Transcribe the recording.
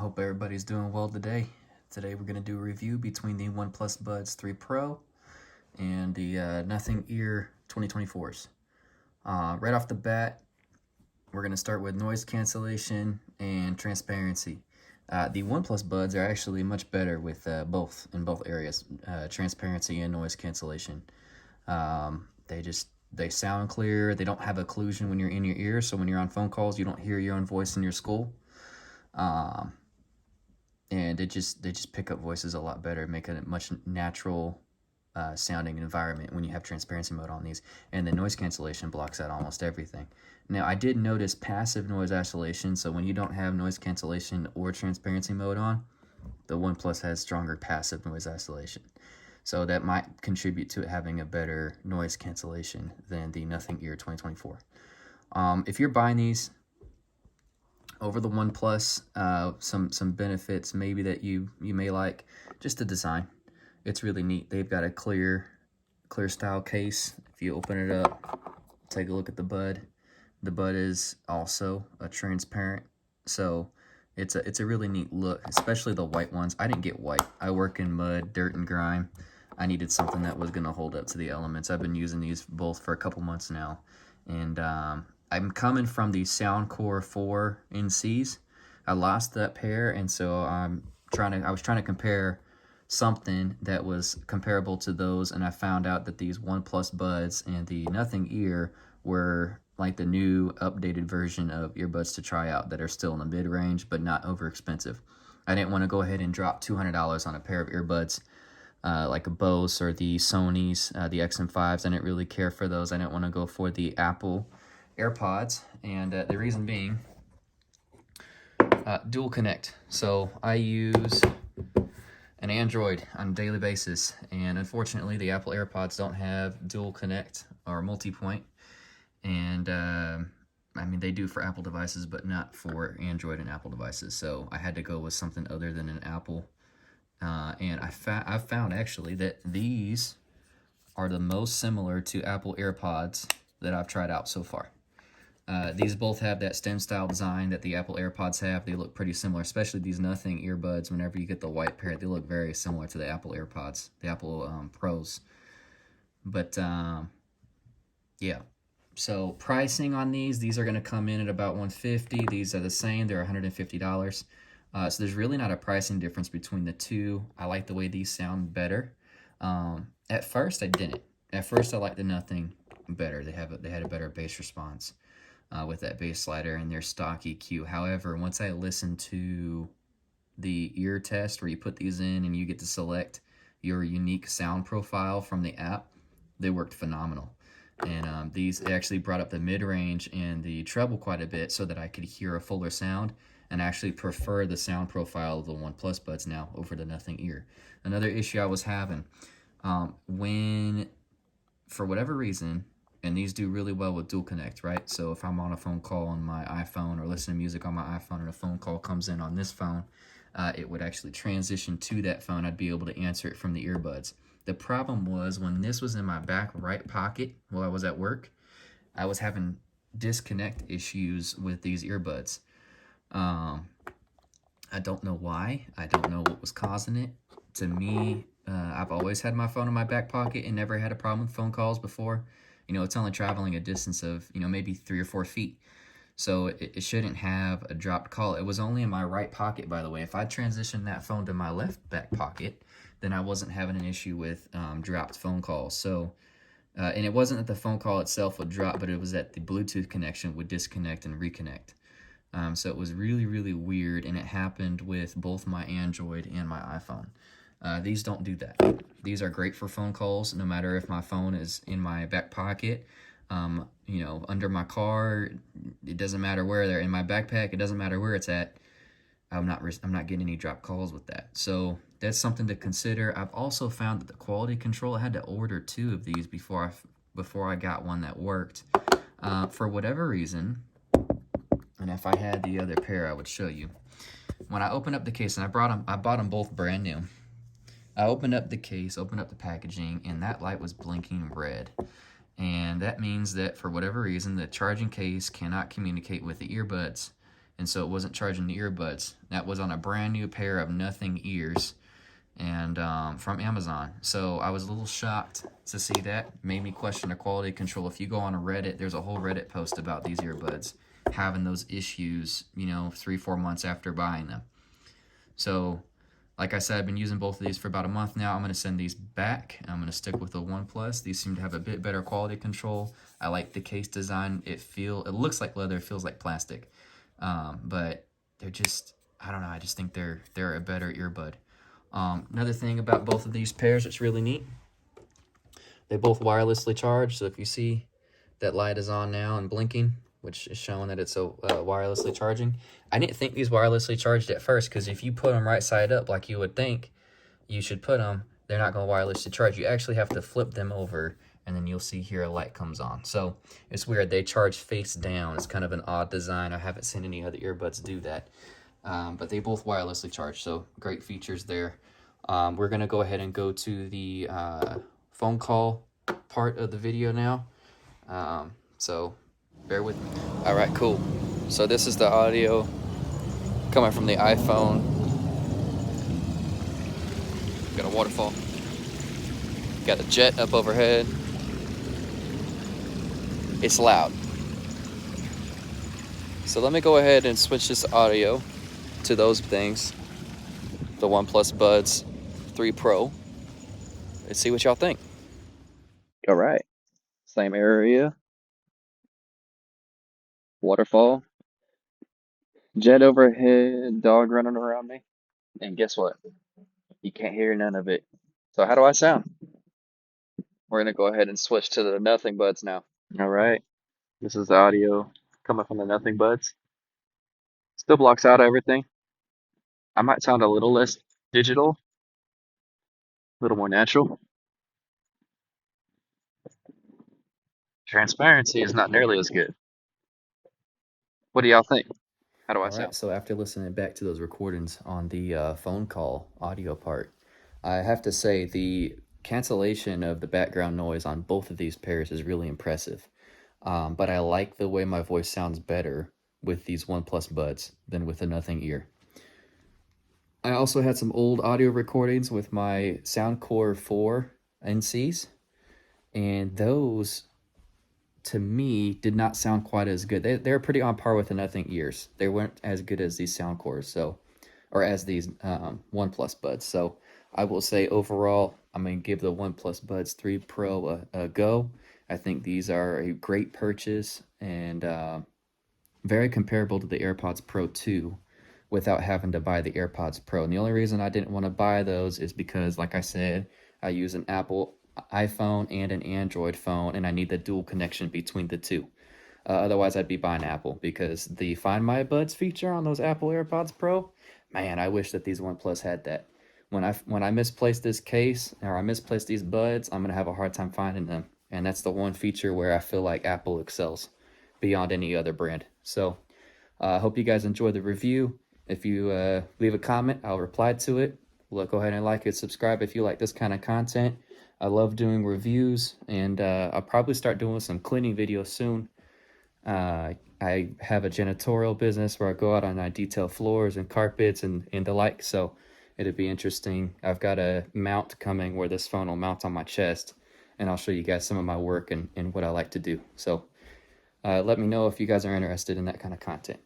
Hope everybody's doing well today. Today we're going to do a review between the Oneplus Buds 3 Pro and the Nothing Ear 2024s. Right off the bat, we're going to start with noise cancellation and transparency. The Oneplus Buds are actually much better with in both areas, transparency and noise cancellation. They sound clear. They don't have occlusion when you're in your ear, so when you're on phone calls, you don't hear your own voice in your skull. And they just pick up voices a lot better, make it a much natural sounding environment when you have transparency mode on these. And the noise cancellation blocks out almost everything. Now, I did notice passive noise isolation, so when you don't have noise cancellation or transparency mode on, the Oneplus has stronger passive noise isolation. So that might contribute to it having a better noise cancellation than the Nothing Ear 2024. If you're buying these over the Oneplus, some benefits maybe that you may like, just the design. It's really neat. They've got a clear style case. If you open it up, take a look at the bud. The bud is also a transparent, so it's a really neat look, especially the white ones. I didn't get white. I work in mud, dirt, and grime. I needed something that was going to hold up to the elements. I've been using these both for a couple months now, and I'm coming from the Soundcore 4 NCs. I lost that pair, and so I was trying to compare something that was comparable to those, and I found out that these Oneplus Buds and the Nothing Ear were like the new updated version of earbuds to try out that are still in the mid-range but not over expensive. I didn't want to go ahead and drop $200 on a pair of earbuds like a Bose or the Sony's, the XM5s. I didn't really care for those. I didn't want to go for the Apple AirPods, and the reason being dual connect. So I use an Android on a daily basis, and unfortunately the Apple AirPods don't have dual connect or multi-point, and I mean, they do for Apple devices but not for Android and Apple devices, so I had to go with something other than an Apple. And I've found actually that these are the most similar to Apple AirPods that I've tried out so far. These both have that stem style design that the Apple AirPods have. They look pretty similar, especially these Nothing earbuds. Whenever you get the white pair, they look very similar to the Apple AirPods, the Apple Pros. But yeah, so pricing on these are going to come in at about $150. These are the same. They're $150. So there's really not a pricing difference between the two. I like the way these sound better. At first, I didn't. At first, I liked the Nothing better. They had a better bass response with that bass slider and their stock EQ. However, once I listened to the ear test where you put these in and you get to select your unique sound profile from the app, they worked phenomenal. And these actually brought up the mid-range and the treble quite a bit so that I could hear a fuller sound, and actually prefer the sound profile of the Oneplus Buds now over the Nothing Ear. Another issue I was having, when, for whatever reason, and these do really well with dual connect, right? So if I'm on a phone call on my iPhone or listening to music on my iPhone and a phone call comes in on this phone, it would actually transition to that phone. I'd be able to answer it from the earbuds. The problem was when this was in my back right pocket while I was at work, I was having disconnect issues with these earbuds. I don't know why. I don't know what was causing it. To me, I've always had my phone in my back pocket and never had a problem with phone calls before. You know, it's only traveling a distance of, maybe 3 or 4 feet. So it shouldn't have a dropped call. It was only in my right pocket, by the way. If I transitioned that phone to my left back pocket, then I wasn't having an issue with dropped phone calls. So, and it wasn't that the phone call itself would drop, but it was that the Bluetooth connection would disconnect and reconnect. So it was really, really weird, and it happened with both my Android and my iPhone. These don't do that. These are great for phone calls, no matter if my phone is in my back pocket, under my car. It doesn't matter where they're in my backpack. It doesn't matter where it's at. I'm not getting any dropped calls with that. So that's something to consider. I've also found that the quality control, I had to order 2 of these before I got one that worked. For whatever reason, and if I had the other pair, I would show you. When I opened up the case, and I bought them both brand new. I opened up the case, opened up the packaging, and that light was blinking red. And that means that for whatever reason, the charging case cannot communicate with the earbuds. and so it wasn't charging the earbuds. That was on a brand new pair of nothing ears, and from Amazon. So I was a little shocked to see that. Made me question the quality control. If you go on a Reddit, there's a whole Reddit post about these earbuds having those issues, you know, 3-4 months after buying them. So like I said, I've been using both of these for about a month now. I'm going to send these back. I'm going to stick with the Oneplus. These seem to have a bit better quality control. I like the case design. It looks like leather, it feels like plastic. But they're just, I don't know, I just think they're a better earbud. Another thing about both of these pairs that's really neat, they both wirelessly charge. So if you see that light is on now and blinking, which is showing that it's wirelessly charging. I didn't think these wirelessly charged at first, because if you put them right side up like you would think you should put them, they're not going to wirelessly charge. You actually have to flip them over, and then you'll see here a light comes on. So it's weird. They charge face down. It's kind of an odd design. I haven't seen any other earbuds do that. But they both wirelessly charge, so great features there. We're going to go ahead and go to the phone call part of the video now. So bear with me. All right, cool. So this is the audio coming from the iPhone. Got a waterfall. Got a jet up overhead. It's loud. So let me go ahead and switch this audio to those things, the OnePlus Buds 3 Pro. Let's see what y'all think. All right, same area. Waterfall, jet overhead, dog running around me. And guess what? You can't hear none of it. So how do I sound? We're gonna go ahead and switch to the Nothing Buds now. All right, this is the audio coming from the Nothing Buds. Still blocks out everything. I might sound a little less digital, a little more natural. Transparency is not nearly as good. What do y'all think? How do I sound? All right, so after listening back to those recordings on the phone call audio part, I have to say the cancellation of the background noise on both of these pairs is really impressive. But I like the way my voice sounds better with these OnePlus Buds than with a Nothing Ear. I also had some old audio recordings with my Soundcore 4 NCs, and those, to me, did not sound quite as good. They're pretty on par with the Nothing Ears. They weren't as good as these Soundcores, so, or as these OnePlus Buds. So I will say overall, I'm going to give the OnePlus Buds 3 Pro a go. I think these are a great purchase and very comparable to the AirPods Pro 2 without having to buy the AirPods Pro. And the only reason I didn't want to buy those is because, like I said, I use an Apple iPhone and an Android phone, and I need the dual connection between the two. Otherwise, I'd be buying Apple, because the Find My Buds feature on those Apple AirPods Pro, man, I wish that these OnePlus had that. When I misplace this case, or I misplace these buds, I'm going to have a hard time finding them. And that's the one feature where I feel like Apple excels beyond any other brand. So I hope you guys enjoy the review. If you leave a comment, I'll reply to it. Go ahead and like it, subscribe if you like this kind of content. I love doing reviews, and I'll probably start doing some cleaning videos soon. I have a janitorial business where I go out and I detail floors and carpets and the like, so it'd be interesting. I've got a mount coming where this phone will mount on my chest, and I'll show you guys some of my work and what I like to do. So let me know if you guys are interested in that kind of content.